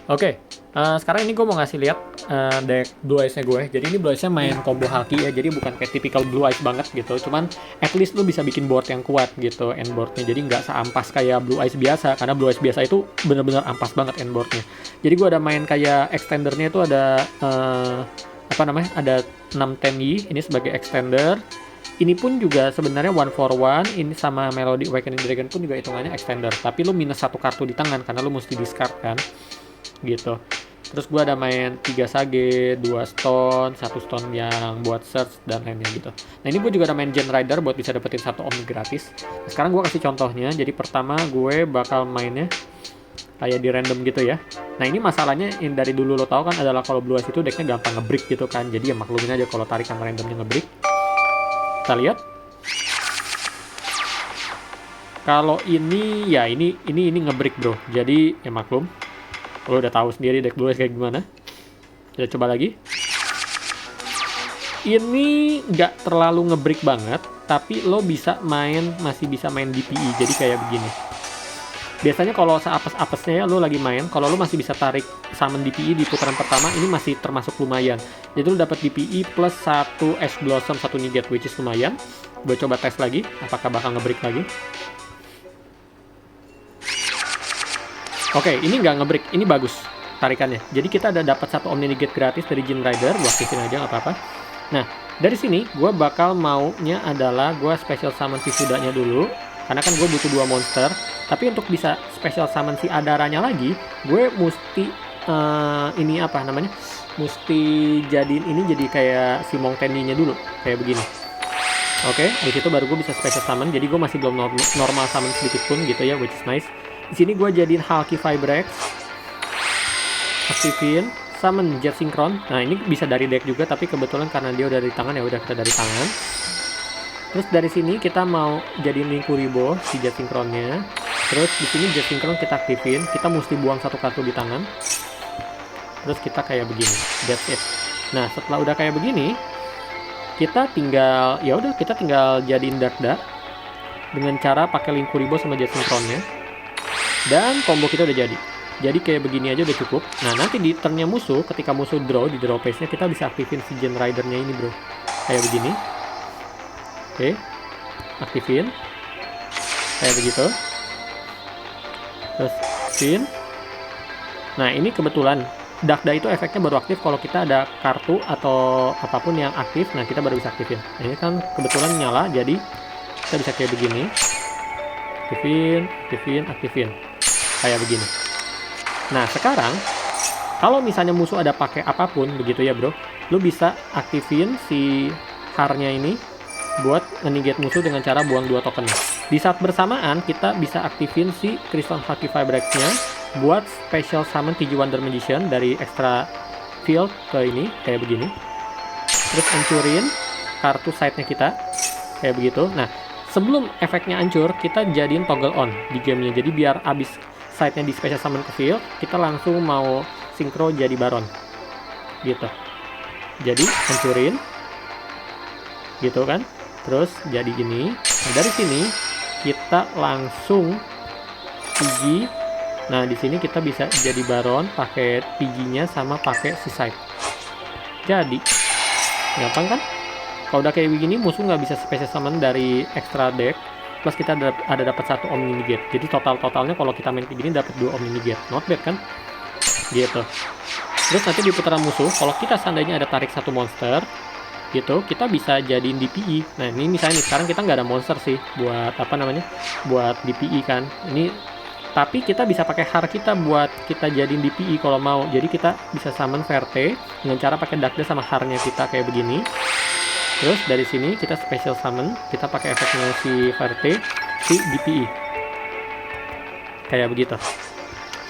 Oke, sekarang ini gue mau ngasih lihat deck Blue Eyes-nya gue. Jadi ini Blue Eyes-nya main combo Haki ya, jadi bukan kayak typical Blue Eyes banget gitu. Cuman at least lu bisa bikin board yang kuat gitu, endboardnya. Jadi nggak seampas kayak Blue Eyes biasa, karena Blue Eyes biasa itu bener-bener ampas banget endboardnya. Jadi gue ada main kayak extendernya itu ada apa namanya? Ada 6 Tenyi, ini sebagai extender. Ini pun juga sebenarnya one for one, ini sama Melody Awakening Dragon pun juga hitungannya extender. Tapi lu minus satu kartu di tangan karena lu mesti discard kan gitu. Terus gue ada main 3 sage, 2 stone, 1 stone yang buat search dan lainnya gitu. Nah ini gue juga ada main Gen Rider buat bisa dapetin 1 Omni gratis. Nah, sekarang gue kasih contohnya. Jadi pertama gue bakal mainnya kayak di random gitu ya. Nah ini masalahnya yang dari dulu lo tau kan adalah kalau Blue Eyes itu decknya gampang ngebreak gitu kan. Jadi ya maklumin aja kalau tarikan randomnya ngebreak. Kita lihat. Kalau ini ya ini ngebreak bro. Jadi ya maklum. Lo udah tahu sendiri deck Blue Eyes kayak gimana. Kita coba lagi. Ini nggak terlalu ngebreak banget, tapi lo bisa main, masih bisa main DPI. Jadi kayak begini. Biasanya kalau seapes-apesnya ya lo lagi main, kalau lo masih bisa tarik summon DPI di putaran pertama, ini masih termasuk lumayan. Jadi lo dapat DPI plus 1 Ash Blossom, 1 Negate, which is lumayan. Gue coba tes lagi, apakah bakal ngebreak lagi. Oke, ini nggak ngebreak, ini bagus tarikannya. Jadi kita ada dapat 1 Omni Negate gratis dari Gen Rider, gue aktifin aja nggak apa-apa. Nah, dari sini gue bakal maunya adalah gue special summon si Sudanya dulu, karena kan gue butuh 2 monster. Tapi untuk bisa special summon si Adaranya lagi, gue mesti ini apa namanya? Mesti jadiin ini jadi kayak si Mongteni-nya dulu, kayak begini. Oke, di situ baru gue bisa special summon. Jadi gue masih belum normal summon sedikit pun gitu ya, which is nice. Di sini gue jadiin Hulky Vibrex, aktifin, summon Jet Synchron. Nah ini bisa dari deck juga, tapi kebetulan karena dia udah dari tangan ya udah kita dari tangan. Terus dari sini kita mau jadiin Linkuriboh si Jet Synchronnya. Terus di sini Jet Synchron kita aktifin, kita mesti buang 1 kartu di tangan. Terus kita kayak begini, that's it. Nah setelah udah kayak begini, kita tinggal ya udah kita tinggal jadiin Dark Dark dengan cara pakai Linkuriboh sama Jet Synchronnya. Dan combo kita udah jadi. Jadi kayak begini aja udah cukup. Nah nanti di turnnya musuh, ketika musuh draw, di draw phase-nya kita bisa aktifin si Gen Rider-nya ini bro. Kayak begini. Oke. Aktifin. Kayak begitu. Terus spin. Nah ini kebetulan Dark itu efeknya baru aktif kalau kita ada kartu atau apapun yang aktif. Nah kita baru bisa aktifin. Nah ini kan kebetulan nyala, jadi kita bisa kayak begini. Aktifin. Kayak begini. Nah sekarang kalau misalnya musuh ada pakai apapun begitu ya bro, lu bisa aktifin si harnya ini buat nge-negate musuh dengan cara buang 2 token. Di saat bersamaan kita bisa aktifin si Crystal Hulky Vibrex-nya buat special summon TG Wonder Magician dari extra field ke ini kayak begini. Terus hancurin kartu side-nya kita kayak begitu. Nah sebelum efeknya hancur, kita jadiin toggle on di gamenya. Jadi biar abis side-nya di special summon ke field, kita langsung mau synchro jadi Baron. Gitu. Jadi hancurin. Gitu kan. Terus jadi gini. Nah, dari sini kita langsung PG. Nah, di sini kita bisa jadi Baron pakai PG-nya sama pakai si side. Jadi gampang kan? Kalau udah kayak begini, musuh nggak bisa special summon dari extra deck. Plus kita ada dapat 1 Omni Negate. Jadi totalnya kalau kita main kayak gini dapat 2 Omni Negate. Not bad kan? Gitu. Terus nanti di putaran musuh, kalau kita seandainya ada tarik 1 monster, gitu, kita bisa jadiin DPI. Nah ini misalnya nih, sekarang kita nggak ada monster sih buat apa namanya? Buat DPI kan. Ini tapi kita bisa pakai har kita buat kita jadiin DPI kalau mau. Jadi kita bisa summon Verte dengan cara pakai Dark Dash sama harnya kita kayak begini. Terus dari sini kita special summon, kita pakai efeknya si Verte, si DPI. Kayak begitu.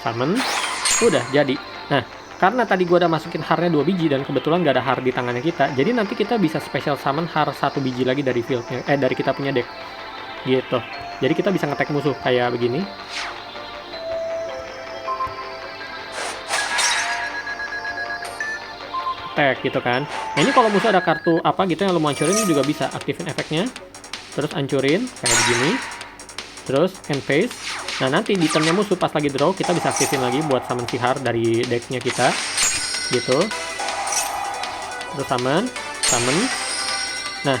Summon, udah jadi. Nah, karena tadi gua udah masukin harnya 2 biji dan kebetulan nggak ada har di tangannya kita, jadi nanti kita bisa special summon har 1 biji lagi dari fieldnya, dari kita punya deck. Gitu. Jadi kita bisa ngetek musuh kayak begini. Attack gitu kan. Nah ini kalau musuh ada kartu apa gitu yang lo mau hancurin, ini juga bisa aktifin efeknya. Terus hancurin kayak begini. Terus end phase. Nah, nanti di turnnya musuh pas lagi draw, kita bisa aktifin lagi buat summon si Har dari decknya kita. Gitu. Terus summon. Nah,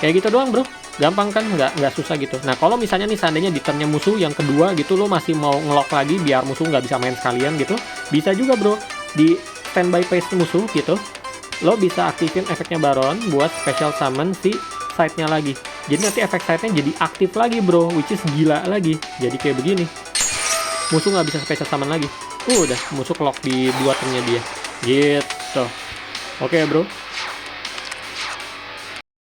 kayak gitu doang, bro. Gampang kan? Nggak susah gitu. Nah, kalau misalnya nih seandainya di turnnya musuh yang kedua gitu, lo masih mau ngelock lagi biar musuh nggak bisa main sekalian gitu, bisa juga, bro. Di standby phase musuh gitu, lo bisa aktifin efeknya Baron buat special summon si side-nya lagi. Jadi nanti efek side-nya jadi aktif lagi, bro, which is gila lagi. Jadi kayak begini. Musuh nggak bisa special summon lagi. Udah, musuh lock di 2 turnnya dia. Gitu. Oke, bro.